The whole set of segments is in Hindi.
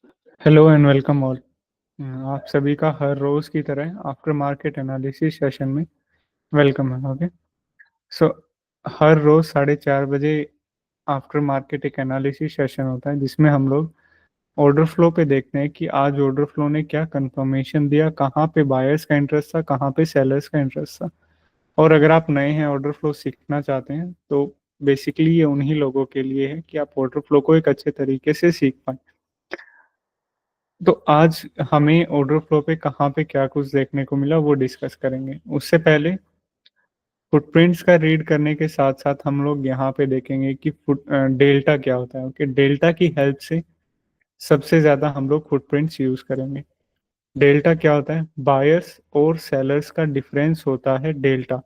Hello and welcome all. आप सभी का हर रोज की तरह आफ्टर मार्केट एनालिसिस सेशन में वेलकम है। ओके, सो हर रोज 4:30 बजे आफ्टर मार्केट एक एनालिसिस सेशन होता है जिसमें हम लोग ऑर्डर फ्लो पे देखते हैं कि आज ऑर्डर फ्लो ने क्या कंफर्मेशन दिया, कहाँ पे बायर्स का इंटरेस्ट था, कहाँ पे सेलर्स का इंटरेस्ट था। और अगर आप नए हैं, ऑर्डर फ्लो सीखना चाहते हैं, तो बेसिकली ये उन्हीं लोगों के लिए है कि आप ऑर्डर फ्लो को एक अच्छे तरीके से सीख पाएं। तो आज हमें ऑर्डर फ्लो पे कहाँ पे क्या कुछ देखने को मिला वो डिस्कस करेंगे। उससे पहले फुटप्रिंट्स का रीड करने के साथ साथ हम लोग यहाँ पे देखेंगे कि डेल्टा क्या होता है। ओके, डेल्टा की हेल्प से सबसे ज़्यादा हम लोग फुटप्रिंट्स यूज़ करेंगे। डेल्टा क्या होता है? बायर्स और सेलर्स का डिफरेंस होता है डेल्टा।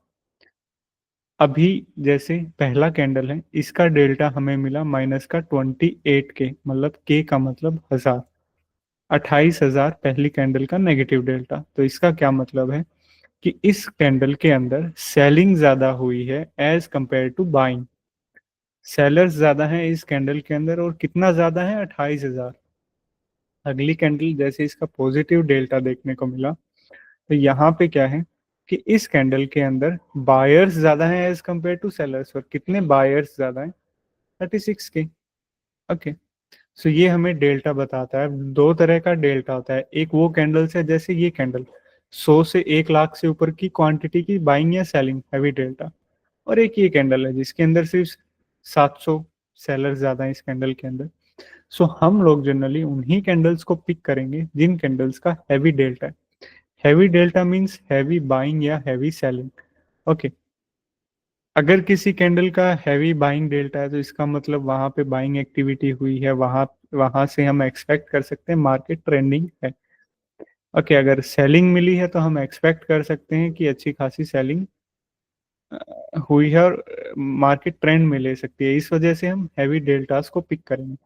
अभी जैसे पहला कैंडल है, इसका डेल्टा हमें मिला -28 के, मतलब के का मतलब 1000। 28,000 पहली कैंडल का नेगेटिव डेल्टा। तो इसका क्या मतलब है कि इस कैंडल के अंदर सेलिंग ज्यादा हुई है as compare to buying. Sellers ज्यादा हैं इस कैंडल के अंदर, और कितना ज्यादा है? 28,000। अगली कैंडल जैसे इसका पॉजिटिव डेल्टा देखने को मिला, तो यहाँ पे क्या है कि इस कैंडल के अंदर बायर्स ज्यादा हैं एज कंपेयर टू सेलर्स। और कितने बायर्स ज्यादा हैं? 36 के। ओके, सो ये हमें डेल्टा बताता है। दो तरह का डेल्टा होता है, एक वो कैंडल्स है जैसे ये कैंडल 100 से 1 लाख से ऊपर की क्वांटिटी की बाइंग या सेलिंग, हैवी डेल्टा। और एक ये कैंडल है जिसके अंदर सिर्फ 700 सेलर ज्यादा है इस कैंडल के अंदर। सो हम लोग जनरली उन्हीं कैंडल्स को पिक करेंगे जिन कैंडल्स का हैवी डेल्टा है। Heavy delta means heavy buying या हैवी सेलिंग। ओके, अगर किसी कैंडल का हैवी बाइंग डेल्टा है तो इसका मतलब वहां पे बाइंग एक्टिविटी हुई है, वहां वहां से हम एक्सपेक्ट कर सकते हैं मार्केट ट्रेंडिंग है। ओके, अगर सेलिंग मिली है तो हम एक्सपेक्ट कर सकते हैं कि अच्छी खासी सेलिंग हुई है और मार्केट ट्रेंड में ले सकती है। इस वजह से हम हैवी डेल्टास को पिक करेंगे।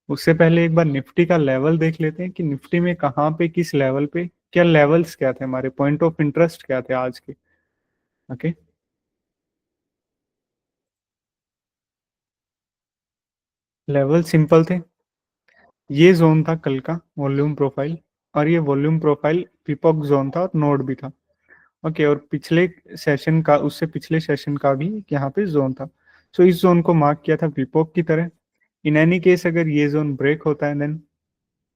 उससे पहले एक बार निफ्टी का लेवल देख लेते हैं कि निफ्टी में कहाँ पे, किस लेवल पे, क्या लेवल्स क्या थे, हमारे पॉइंट ऑफ इंटरेस्ट क्या थे आज के। ओके, लेवल सिंपल थे। ये जोन था कल का वॉल्यूम प्रोफाइल, और ये वॉल्यूम प्रोफाइल पिपॉक जोन था और नोड भी था। ओके, और पिछले सेशन का, उससे पिछले सेशन का भी यहाँ पे जोन था। सो इस जोन को मार्क किया था पिपॉक की तरह। इन एनी केस अगर ये जोन ब्रेक होता है देन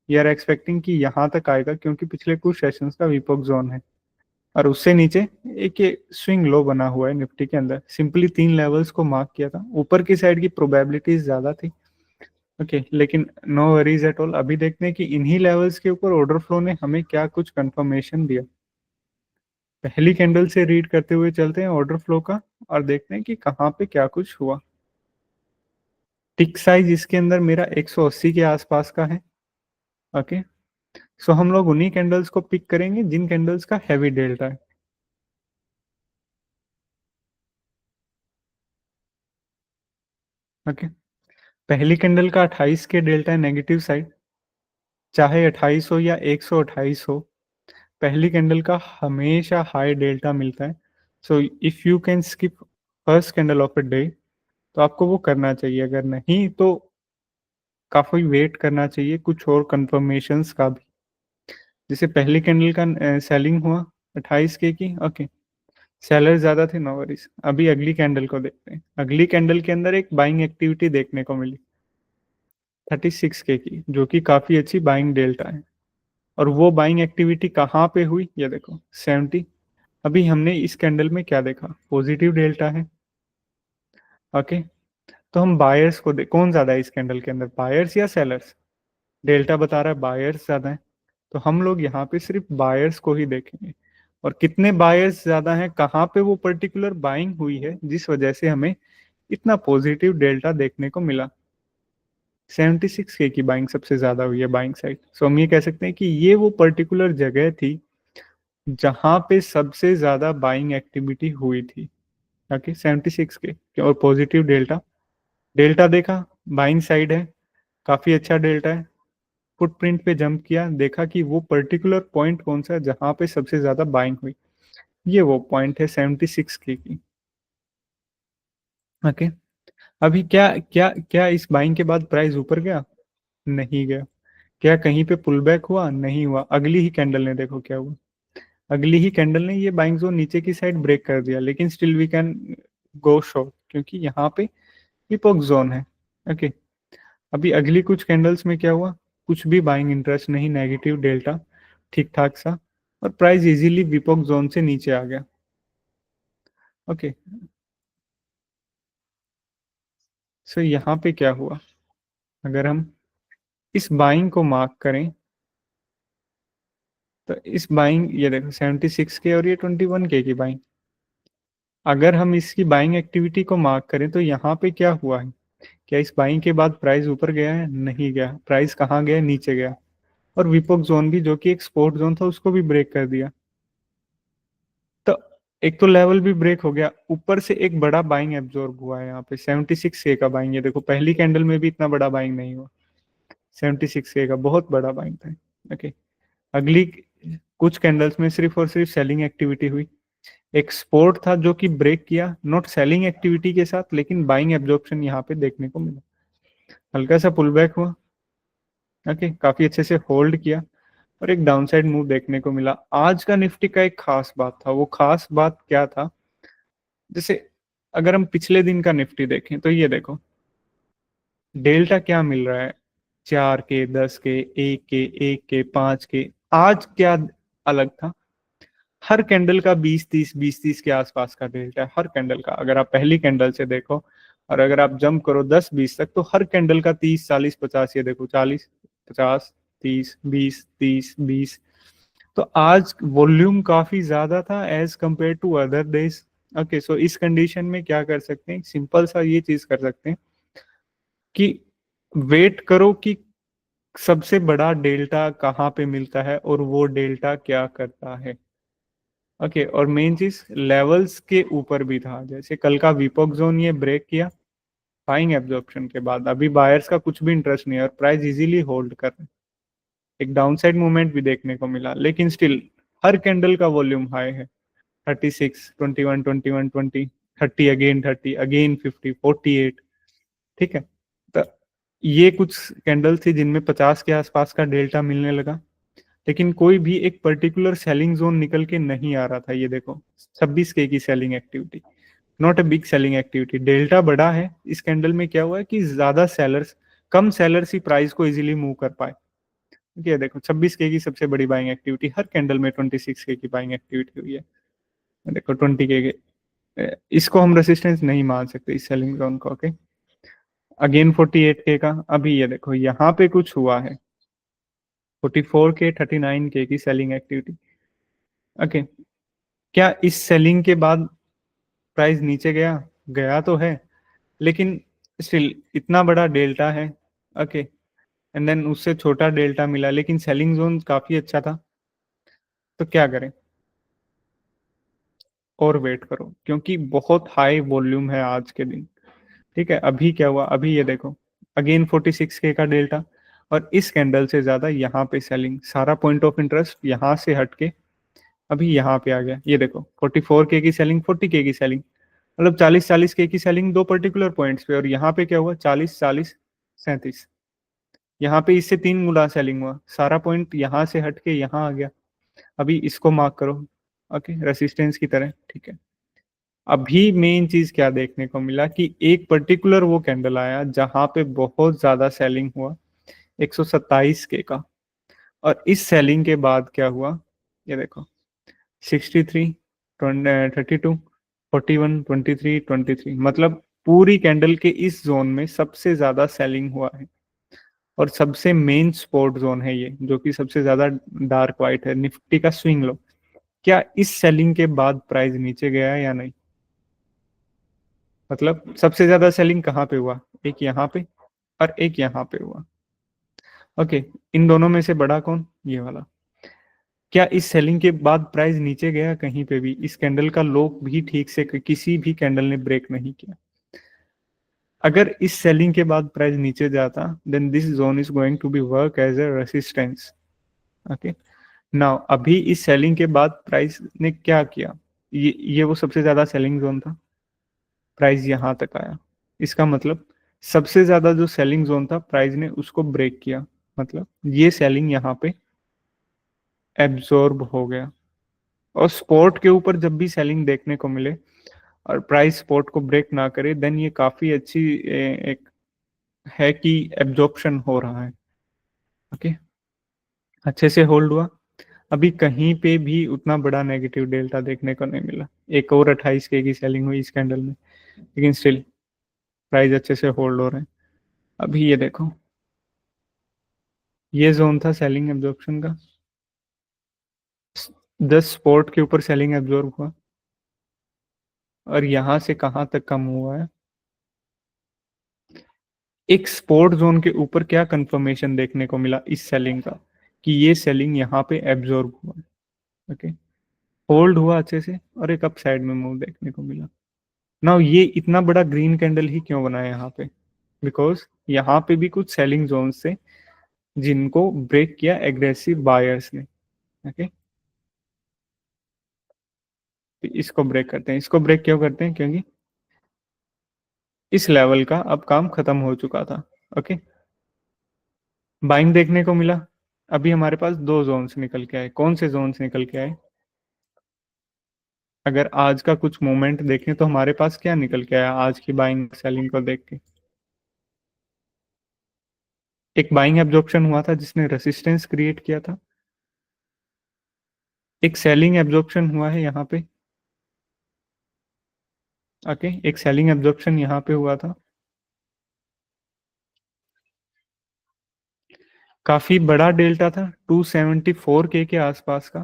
वी आर एक्सपेक्टिंग कि यहाँ तक आएगा, क्योंकि पिछले कुछ सेशंस का विपोक जोन है। और उससे नीचे एक ये स्विंग लो बना हुआ है निफ्टी के अंदर। सिंपली 3 लेवल्स को मार्क किया था। ऊपर की साइड की प्रोबेबिलिटीज ज्यादा थी। ओके, लेकिन नो वरीज एट ऑल। अभी देखते हैं कि इन्हीं लेवल्स के ऊपर ऑर्डर फ्लो ने हमें क्या कुछ कंफर्मेशन दिया। पहली कैंडल से रीड करते हुए चलते हैं ऑर्डर फ्लो का, और देखते हैं कि कहाँ पे क्या कुछ हुआ। टिक साइज इसके अंदर मेरा 180 के आसपास का है। ओके, सो हम लोग उन्हीं कैंडल्स को पिक करेंगे जिन कैंडल्स का हैवी डेल्टा है। ओके, पहली कैंडल का 28 के डेल्टा है नेगेटिव साइड। चाहे 28 हो या 128 हो, पहली कैंडल का हमेशा हाई डेल्टा मिलता है। So if you can skip first candle of a day तो आपको वो करना चाहिए। अगर नहीं तो काफी वेट करना चाहिए कुछ और कंफर्मेशंस का भी। जैसे पहली कैंडल का सेलिंग हुआ 28 के की। ओके, सेलर ज्यादा थे, नो वरीज। अभी अगली कैंडल को देखते हैं। अगली कैंडल के अंदर एक बाइंग एक्टिविटी देखने को मिली 36 के की, जो कि काफी अच्छी बाइंग डेल्टा है। और वो बाइंग एक्टिविटी कहाँ पे हुई, ये देखो 70। अभी हमने इस कैंडल में क्या देखा? पॉजिटिव डेल्टा है। ओके, तो हम बायर्स को कौन ज्यादा है इस कैंडल के अंदर, बायर्स या सेलर्स? डेल्टा बता रहा है बायर्स ज्यादा है। तो हम लोग यहाँ पे सिर्फ बायर्स को ही देखेंगे। और कितने बायर्स ज्यादा हैं, कहाँ पे वो पर्टिकुलर बाइंग हुई है जिस वजह से हमें इतना पॉजिटिव डेल्टा देखने को मिला। 76 के की बाइंग सबसे ज्यादा हुई है बाइंग साइड। सो हम ये कह सकते हैं कि ये वो पर्टिकुलर जगह थी जहां पे सबसे ज्यादा बाइंग एक्टिविटी हुई थी। ओके, 76 के और पॉजिटिव डेल्टा। डेल्टा देखा, बाइंग साइड है, काफी अच्छा डेल्टा है। फुटप्रिंट पे जंप किया, देखा कि वो पर्टिकुलर पॉइंट कौन सा है जहां पे सबसे ज्यादा बाइंग हुई। ये वो पॉइंट है 76 के की। ओके, अभी क्या क्या क्या इस बाइंग के बाद प्राइस ऊपर गया? नहीं गया। क्या कहीं पे पुल बैक हुआ? नहीं हुआ। अगली ही कैंडल ने देखो क्या हुआ, अगली ही कैंडल ने ये बाइंग जोन नीचे की साइड ब्रेक कर दिया, लेकिन still we can go short क्योंकि यहाँ पे विपोक जोन है। ओके, अभी अगली कुछ कैंडल्स में क्या हुआ, कुछ भी बाइंग इंटरेस्ट नहीं, नेगेटिव डेल्टा ठीक ठाक सा, और प्राइस इजीली विपोक जोन से नीचे आ गया। ओके, सो यहाँ पे क्या हुआ, अगर हम इस बाइंग को मार्क करें तो इस बाइंग, ये देखो 76 के और ये 21 के की बाइंग, अगर हम इसकी बाइंग एक्टिविटी को मार्क करें तो यहाँ पे क्या हुआ है, क्या इस बाइंग के बाद प्राइस ऊपर गया है? नहीं गया। प्राइस कहाँ गया? नीचे गया। और विपोक जोन भी, जो कि एक सपोर्ट जोन था, उसको भी ब्रेक कर दिया। तो एक तो लेवल भी ब्रेक हो गया, ऊपर से एक बड़ा बाइंग एब्जॉर्ब हुआ है यहाँ पे 76 के का बाइंग। ये देखो पहली कैंडल में भी इतना बड़ा बाइंग नहीं हुआ, 76 के का बहुत बड़ा बाइंग था। ओके, अगली कुछ कैंडल्स में सिर्फ और सिर्फ सेलिंग एक्टिविटी हुई। एक सपोर्ट था जो कि ब्रेक किया, नॉट सेलिंग एक्टिविटी के साथ, लेकिन बाइंग एब्जॉर्प्शन यहाँ पे देखने को मिला। हल्का सा पुल बैक हुआ, ओके, काफी अच्छे से होल्ड किया, और एक डाउनसाइड मूव देखने को मिला। आज का निफ्टी का एक खास बात था, वो खास बात क्या था, जैसे अगर हम पिछले दिन का निफ्टी देखें तो ये देखो डेल्टा क्या मिल रहा है, 4 के, 10 के, 1 के, 1 के, 5 के। आज क्या अलग था, हर कैंडल का 20-30 के आसपास का डेल्टा है, हर कैंडल का। अगर आप पहली कैंडल से देखो और अगर आप जंप करो 10-20 तक, तो हर कैंडल का 30-40-50, ये देखो 40-50-30-20-30-20। तो आज वॉल्यूम काफी ज्यादा था as compare to other days. Okay, so इस कंडीशन में क्या कर सकते हैं, सिंपल सा ये चीज कर सकते हैं कि वेट करो कि सबसे बड़ा डेल्टा कहाँ पे मिलता है और वो डेल्टा क्या करता है। ओके, और मेन चीज लेवल्स के ऊपर भी था, जैसे कल का विपोक जोन ये ब्रेक किया बाइंग एब्जॉर्प्शन के बाद, अभी बायर्स का कुछ भी इंटरेस्ट नहीं है और प्राइस इजीली होल्ड कर रहे हैं। एक डाउनसाइड मूवमेंट भी देखने को मिला, लेकिन स्टिल हर कैंडल का वॉल्यूम हाई है। 36, 21, 21, 20, 30 अगेन, 30 अगेन, 50, 48। ठीक है, तो ये कुछ कैंडल थी जिनमें 50 के आसपास का डेल्टा मिलने लगा, लेकिन कोई भी एक पर्टिकुलर सेलिंग जोन निकल के नहीं आ रहा था। ये देखो 26 के की selling activity, not a big selling activity. Delta बड़ा है, इस कैंडल में क्या हुआ है कि ज्यादा सेलर्स, कम सेलर्स ही प्राइस को इजीली मूव कर पाए। ये देखो 26 के की सबसे बड़ी बाइंग एक्टिविटी, हर कैंडल में 26 के की बाइंग एक्टिविटी हुई है। देखो 20 के, इसको हम रेसिस्टेंस नहीं मान सकते इस सेलिंग जोन को। ओके, अगेन 48 के का, अभी ये देखो यहाँ पे कुछ हुआ है, 44 के, 39 के की सेलिंग एक्टिविटी। ओके, क्या इस सेलिंग के बाद प्राइस नीचे गया? गया तो है, लेकिन स्टिल इतना बड़ा डेल्टा है। ओके, एंड देन उससे छोटा डेल्टा मिला, लेकिन सेलिंग जोन काफी अच्छा था। तो क्या करें, और वेट करो क्योंकि बहुत हाई वॉल्यूम है आज के दिन। ठीक है, अभी क्या हुआ, अभी ये देखो अगेन 46 के का डेल्टा, और इस कैंडल से ज्यादा यहाँ पे सेलिंग, सारा पॉइंट ऑफ इंटरेस्ट यहाँ से हटके अभी यहाँ पे आ गया। ये देखो 44 के की सेलिंग, 40 के की सेलिंग, मतलब 40-40 के की सेलिंग दो पर्टिकुलर पॉइंट्स पे, और यहाँ पे क्या हुआ, 40-40-37, यहाँ पे इससे 3 गुना सेलिंग हुआ, सारा पॉइंट यहाँ से हट के यहाँ आ गया। अभी इसको मार्क करो, ओके, रेसिस्टेंस की तरह। ठीक है, अभी मेन चीज क्या देखने को मिला कि एक पर्टिकुलर वो कैंडल आया जहां पे बहुत ज्यादा सेलिंग हुआ, 127 के का, और इस सेलिंग के बाद क्या हुआ, ये देखो 63, 32, 41, 23, 23, मतलब पूरी कैंडल के इस जोन में सबसे ज्यादा सेलिंग हुआ है, और सबसे मेन सपोर्ट जोन है ये, जो कि सबसे ज्यादा डार्क व्हाइट है, निफ्टी का स्विंग लो। क्या इस सेलिंग के बाद प्राइस नीचे गया है या नहीं? मतलब सबसे ज्यादा सेलिंग कहाँ पे हुआ, एक यहाँ पे और एक यहाँ पे हुआ। ओके, इन दोनों में से बड़ा कौन, ये वाला। क्या इस सेलिंग के बाद प्राइस नीचे गया कहीं पे भी? इस कैंडल का लो भी ठीक से किसी भी कैंडल ने ब्रेक नहीं किया। अगर इस सेलिंग के बाद प्राइस नीचे जाता, then this zone is going to be work as a resistance. Okay, now अभी इस सेलिंग के बाद प्राइस ने क्या किया, ये वो सबसे ज्यादा सेलिंग जोन था, प्राइस यहां तक आया, इसका मतलब सबसे ज्यादा जो सेलिंग जोन था प्राइस ने उसको ब्रेक किया। मतलब ये सेलिंग यहाँ पे एब्जॉर्ब हो गया। और स्पॉट के ऊपर जब भी सेलिंग देखने को मिले और प्राइस स्पॉट को ब्रेक ना करे, देन ये काफी अच्छी एक है कि एब्जॉर्प्शन हो रहा है। ओके, अच्छे से होल्ड हुआ। अभी कहीं पे भी उतना बड़ा नेगेटिव डेल्टा देखने को नहीं मिला। एक और 28K की सेलिंग हुई इस कैंडल में, लेकिन स्टिल प्राइस अच्छे से होल्ड हो रहे हैं। अभी ये देखो, ये जोन था सेलिंग एब्जॉर्प्शन का, 10 स्पॉट के ऊपर सेलिंग एब्जॉर्ब हुआ और यहां से कहां तक कम हुआ है। एक स्पोर्ट जोन के ऊपर क्या कंफर्मेशन देखने को मिला इस सेलिंग का, कि ये सेलिंग यहाँ पे एब्जॉर्ब हुआ। ओके, होल्ड हुआ अच्छे से और एक अप साइड में मूव देखने को मिला। नाउ ये इतना बड़ा ग्रीन कैंडल ही क्यों बना है यहाँ पे? बिकॉज यहाँ पे भी कुछ सेलिंग जोन से जिनको ब्रेक किया एग्रेसिव बायर्स ने। ओके, तो इसको ब्रेक करते हैं। इसको ब्रेक क्यों करते हैं? क्योंकि इस लेवल का अब काम खत्म हो चुका था। ओके, बाइंग देखने को मिला। अभी हमारे पास दो जोन्स निकल के आए। कौन से जोन्स निकल के आए? अगर आज का कुछ मोमेंट देखें तो हमारे पास क्या निकल के आया आज की बाइंग सेलिंग को देख के? एक बाइंग एब्जॉर्प्शन हुआ था जिसने रेसिस्टेंस क्रिएट किया था। एक सेलिंग एब्जॉर्प्शन हुआ है यहाँ पे। ओके, एक सेलिंग एब्जॉर्प्शन यहाँ पे हुआ था, काफी बड़ा डेल्टा था 274K के आसपास का।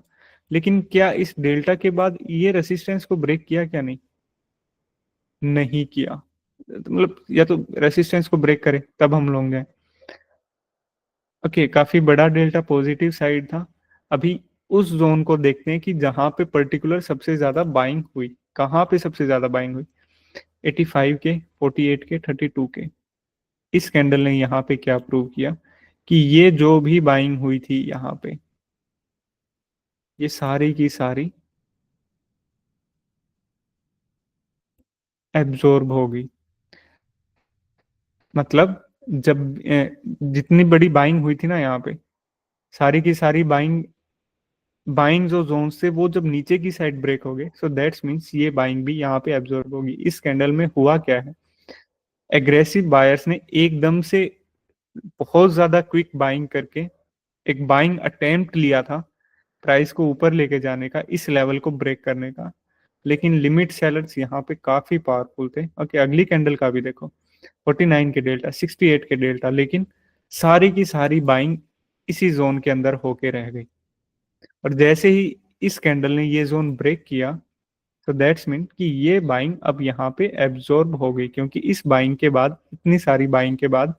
लेकिन क्या इस डेल्टा के बाद ये रेसिस्टेंस को ब्रेक किया? क्या नहीं, नहीं किया। मतलब या तो रेसिस्टेंस को ब्रेक करे तब हम लोग गए। ओके, काफी बड़ा डेल्टा पॉजिटिव साइड था। अभी उस जोन को देखते हैं कि जहां पे पर्टिकुलर सबसे ज्यादा बाइंग हुई। कहाँ पे सबसे ज्यादा बाइंग हुई? 85K, 48K, 32K। इस कैंडल ने यहाँ पे क्या प्रूव किया कि ये जो भी बाइंग हुई थी यहाँ पे, ये सारी की सारी एब्जॉर्ब होगी। मतलब जब जितनी बड़ी बाइंग हुई थी ना यहाँ पे, सारी की सारी बाइंग बाइंग जो जोन से वो जब नीचे की साइड ब्रेक हो गए, सो दैट्स मीन्स ये बाइंग भी यहाँ पे एब्जॉर्ब होगी। इस कैंडल में हुआ क्या है? एग्रेसिव बायर्स ने एकदम से बहुत ज्यादा क्विक बाइंग करके एक बाइंग अटेम्प्ट लिया था प्राइस को ऊपर लेके जाने का, इस लेवल को ब्रेक करने का। लेकिन लिमिट सेलर्स यहाँ पे काफी पावरफुल थे। ओके, अगली कैंडल का भी देखो, 49 के डेल्टा, 68 के डेल्टा, लेकिन सारी की सारी बाइंग इसी जोन के अंदर होके रह गई। और जैसे ही इस कैंडल ने ये जोन ब्रेक किया, तो दैट्स मीन कि ये बाइंग अब यहाँ पे एब्जॉर्ब हो गई, क्योंकि इस बाइंग के बाद, इतनी सारी बाइंग के बाद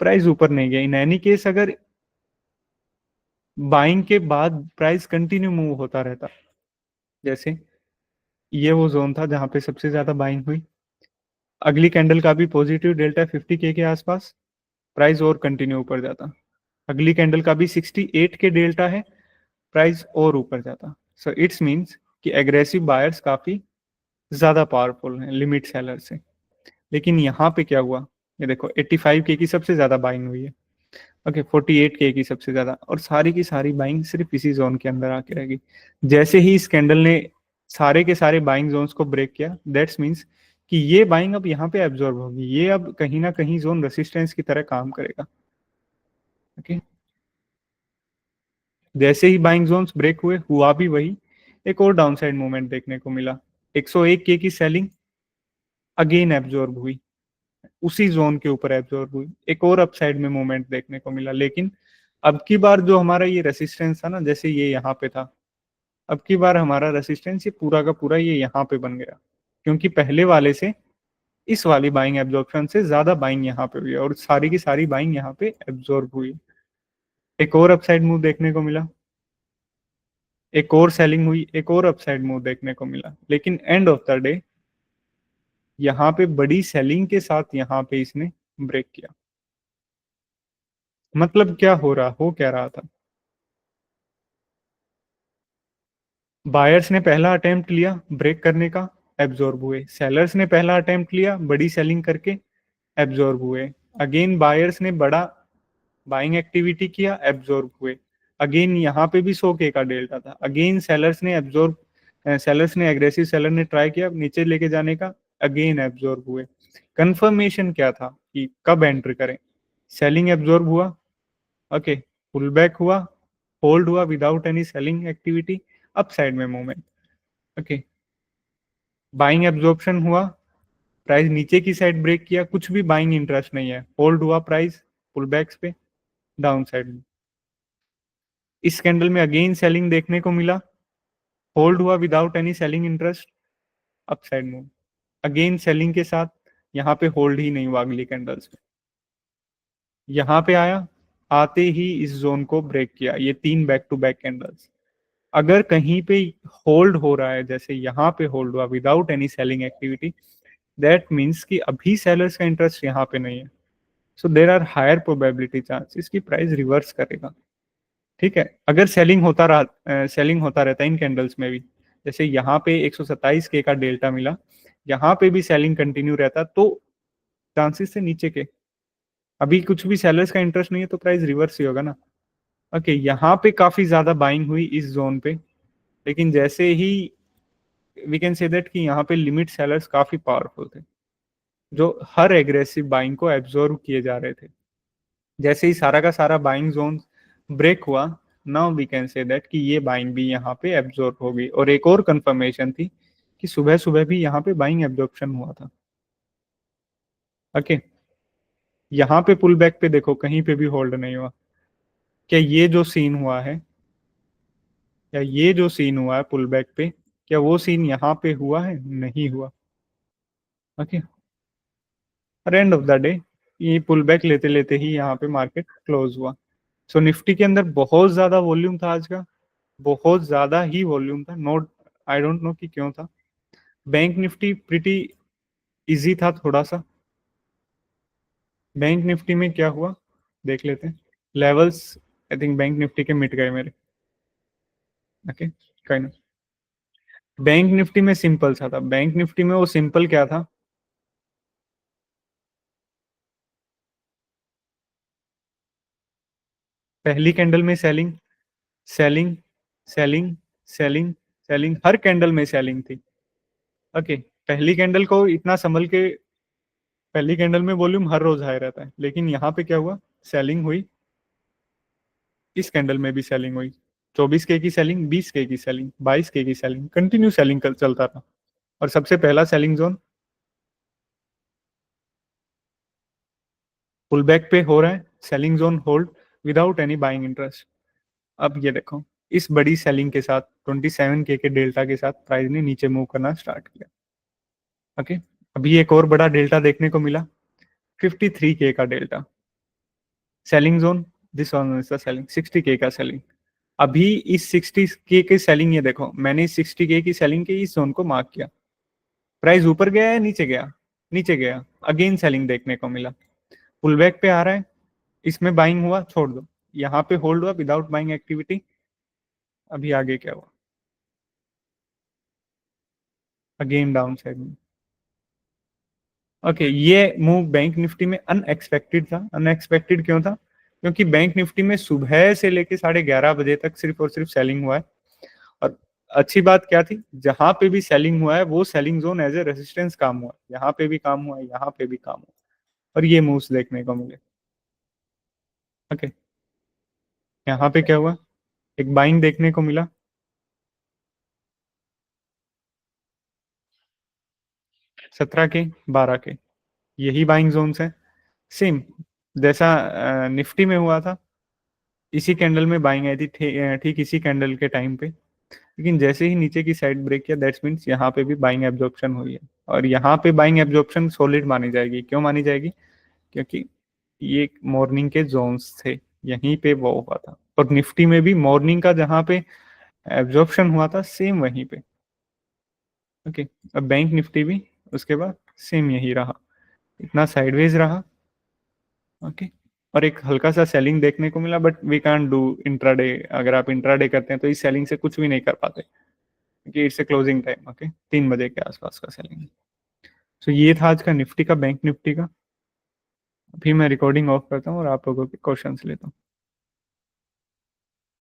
प्राइस ऊपर नहीं गया। इन एनी केस अगर बाइंग के बाद प्राइस कंटिन्यू मूव होता रहता, जैसे ये वो जोन था जहां पे सबसे ज्यादा बाइंग हुई, अगली कैंडल का भी पॉजिटिव डेल्टा 50K के आसपास, प्राइस और कंटिन्यू ऊपर जाता। अगली कैंडल का भी 68 के डेल्टा है, प्राइस और ऊपर जाता। सो इट्स मीन्स कि एग्रेसिव बायर्स काफी ज्यादा पावरफुल हैं लिमिट सेलर से। लेकिन यहाँ पे क्या हुआ? ये देखो, 85K की सबसे ज्यादा बाइंग हुई है। ओके, 48K की सबसे ज्यादा, और सारी की सारी बाइंग सिर्फ इसी जोन के अंदर आके रहेगी। जैसे ही इस कैंडल ने सारे के सारे बाइंग जोन्स को ब्रेक किया, दैट्स मीन्स कि ये बाइंग अब यहाँ पे एब्जॉर्ब होगी। ये अब कहीं ना कहीं जोन रेसिस्टेंस की तरह काम करेगा। ओके, जैसे ही बाइंग जोन्स ब्रेक हुए, हुआ भी वही, एक और डाउनसाइड मूवमेंट देखने को मिला। 101K की सेलिंग अगेन एब्जॉर्ब हुई, उसी जोन के ऊपर एब्जॉर्ब हुई, एक और अपसाइड में मूवमेंट देखने को मिला। लेकिन अब की बार जो हमारा ये रेसिस्टेंस था ना, जैसे ये यहाँ पे था, अब की बार हमारा रेसिस्टेंस ये पूरा का पूरा ये यहाँ पे बन गया, क्योंकि पहले वाले से इस वाली बाइंग एब्जॉर्प्शन से ज्यादा बाइंग यहाँ पे हुई है, और सारी की सारी बाइंग यहाँ पे एब्जॉर्ब हुई। एक और अपसाइड मूव देखने को मिला, एक और सेलिंग हुई, एक और अपसाइड मूव देखने को मिला। लेकिन एंड ऑफ द डे यहाँ पे बड़ी सेलिंग के साथ यहाँ पे इसने ब्रेक किया। मतलब क्या हो रहा, हो क्या रहा था? बायर्स ने पहला अटेम्प्ट लिया ब्रेक करने का, एब्जॉर्ब हुए। सेलर्स ने पहला अटेम्प्ट लिया बड़ी सेलिंग करके, एब्जॉर्ब हुए। अगेन बायर्स ने बड़ा बाइंग एक्टिविटी किया, एब्जॉर्ब हुए। अगेन यहाँ पे भी 100K का डेल्टा था, अगेन सेलर्स ने एग्रेसिव सेलर ने ट्राई किया नीचे लेके जाने का, अगेन एब्जॉर्ब हुए। कंफर्मेशन क्या था कि कब एंटर करें? सेलिंग एब्जॉर्ब हुआ, ओके, पुल बैक हुआ, होल्ड हुआ without any selling activity, up side में मूवमेंट, ओके, बाइंग एब्जॉर्प्शन हुआ, प्राइस नीचे की साइड ब्रेक किया, कुछ भी बाइंग इंटरेस्ट नहीं है, होल्ड हुआ प्राइस पुल बैक्स पे डाउन साइड में। इस कैंडल में अगेन सेलिंग देखने को मिला, होल्ड हुआ without any selling interest, up side move, again selling के साथ, यहाँ पे होल्ड ही नहीं हुआ अगली कैंडल्स में। यहाँ पे आया, आते ही इस जोन को ब्रेक किया, ये 3 बैक टू बैक कैंडल्स। अगर कहीं पे होल्ड हो रहा है, जैसे यहाँ पे होल्ड हुआ without any selling activity, that means कि अभी सेलर्स का इंटरेस्ट यहाँ पे नहीं है, so there are higher probability chance इसकी प्राइस रिवर्स करेगा। ठीक है, अगर सेलिंग होता रहता इन कैंडल्स में भी, जैसे यहाँ पे 127K का डेल्टा मिला, यहाँ पे भी सेलिंग कंटिन्यू रहता तो चांसेस से नीचे के, अभी कुछ भी सेलर्स का इंटरेस्ट नहीं है तो प्राइस रिवर्स ही होगा ना। ओके, यहाँ पे काफी ज्यादा बाइंग हुई इस जोन पे, लेकिन जैसे ही वी कैन से दैट कि यहाँ पे लिमिट सेलर्स काफी पावरफुल थे जो हर एग्रेसिव बाइंग को एब्जॉर्व किए जा रहे थे। जैसे ही सारा का सारा बाइंग जोन ब्रेक हुआ, now we can say that कि ये बाइंग भी यहाँ पे एब्जॉर्ब हो गई। और एक और कंफर्मेशन थी कि सुबह सुबह भी यहाँ पे बाइंग एब्जॉर्प्शन हुआ था। ओके, यहाँ पे पुल बैक पे देखो कहीं पे भी होल्ड नहीं हुआ। क्या ये जो सीन हुआ है, या ये जो सीन हुआ है पुल बैक पे, क्या वो सीन यहाँ पे हुआ है? नहीं हुआ। ओके, और एंड ऑफ द डे ये पुल बैक लेते लेते ही यहाँ पे मार्केट क्लोज हुआ। सो निफ्टी के अंदर बहुत ज्यादा वॉल्यूम था आज का, बहुत ज्यादा ही वॉल्यूम था, नोट आई डोंट नो कि क्यों था। बैंक निफ्टी प्रिटी इजी था थोड़ा सा। बैंक निफ्टी में क्या हुआ देख लेते हैं। Levels I think bank Nifty के मिट गए मेरे। ओके, कहीं ना, बैंक निफ्टी में सिंपल सा था। बैंक निफ्टी में वो सिंपल क्या था, पहली कैंडल में selling, selling, selling, selling, selling, हर कैंडल में सेलिंग थी। ओके, पहली कैंडल को इतना संभल के, पहली कैंडल में वॉल्यूम हर रोज हाई रहता है, लेकिन यहाँ पे क्या हुआ, सेलिंग हुई, इस कैंडल में भी सेलिंग हुई, 24K की सेलिंग, 20K की सेलिंग, 22K की सेलिंग, कंटिन्यू सेलिंग चलता था। और सबसे पहला सेलिंग जोन पुल बैक पे हो रहा है, selling zone hold without any buying interest. अब ये देखो, इस बड़ी सेलिंग के साथ 27K के डेल्टा के साथ प्राइस ने नीचे मूव करना स्टार्ट किया। ओके, अभी एक और बड़ा डेल्टा देखने को मिला, 53K का delta, selling zone, this one is the selling, 60K का सेलिंग। अभी इस 60K की सेलिंग, ये देखो मैंने इस 60K की सेलिंग के इस जोन को मार्क किया, प्राइस ऊपर गया या नीचे गया? नीचे गया, अगेन सेलिंग देखने को मिला, पुल बैक पे आ रहा है, इसमें बाइंग हुआ, छोड़ दो, यहाँ पे होल्ड हुआ विदाउट बाइंग एक्टिविटी। अभी आगे क्या हुआ, अगेन डाउन साइड में। ओके, ये मूव बैंक निफ्टी में अनएक्सपेक्टेड था। अनएक्सपेक्टेड क्यों था? क्योंकि बैंक निफ्टी में सुबह से लेके 11:30 बजे तक सिर्फ और सिर्फ सेलिंग हुआ है। और अच्छी बात क्या थी, जहां पे भी सेलिंग हुआ है वो selling zone as a resistance काम हुआ है, यहाँ पे भी काम हुआ है, यहाँ पे भी काम हुआ है, और ये मूव्स देखने को मिले। ओके, यहाँ पे क्या हुआ, एक बाइंग देखने को मिला, 17K, 12K, यही बाइंग जोन्स है। सेम जैसा निफ्टी में हुआ था, इसी कैंडल में बाइंग आई थी, ठीक इसी कैंडल के टाइम पे। लेकिन जैसे ही नीचे की साइड ब्रेक किया, दैट्स मीन्स यहाँ पे भी बाइंग एब्जॉर्प्शन हुई है। और यहाँ पे बाइंग एब्जॉर्प्शन सॉलिड मानी जाएगी। क्यों मानी जाएगी? क्योंकि ये मॉर्निंग के जोन्स थे, यहीं पे वो हुआ था। और निफ्टी में भी मॉर्निंग का जहाँ पे एब्जॉर्प्शन हुआ था, सेम वहीं पे। ओके, अब बैंक निफ्टी भी उसके बाद सेम यही रहा, इतना साइडवेज रहा। ओके, और एक हल्का सा सेलिंग देखने को मिला, but we can't do intraday. अगर आप इंट्राडे करते हैं तो इस सेलिंग से कुछ भी नहीं कर पाते, क्योंकि it's a closing time. Okay, 3 बजे के आसपास का सेलिंग। सो ये था आज का निफ्टी का, बैंक निफ्टी का। अभी मैं रिकॉर्डिंग ऑफ करता हूँ और आप लोगों के क्वेश्चंस लेता हूँ।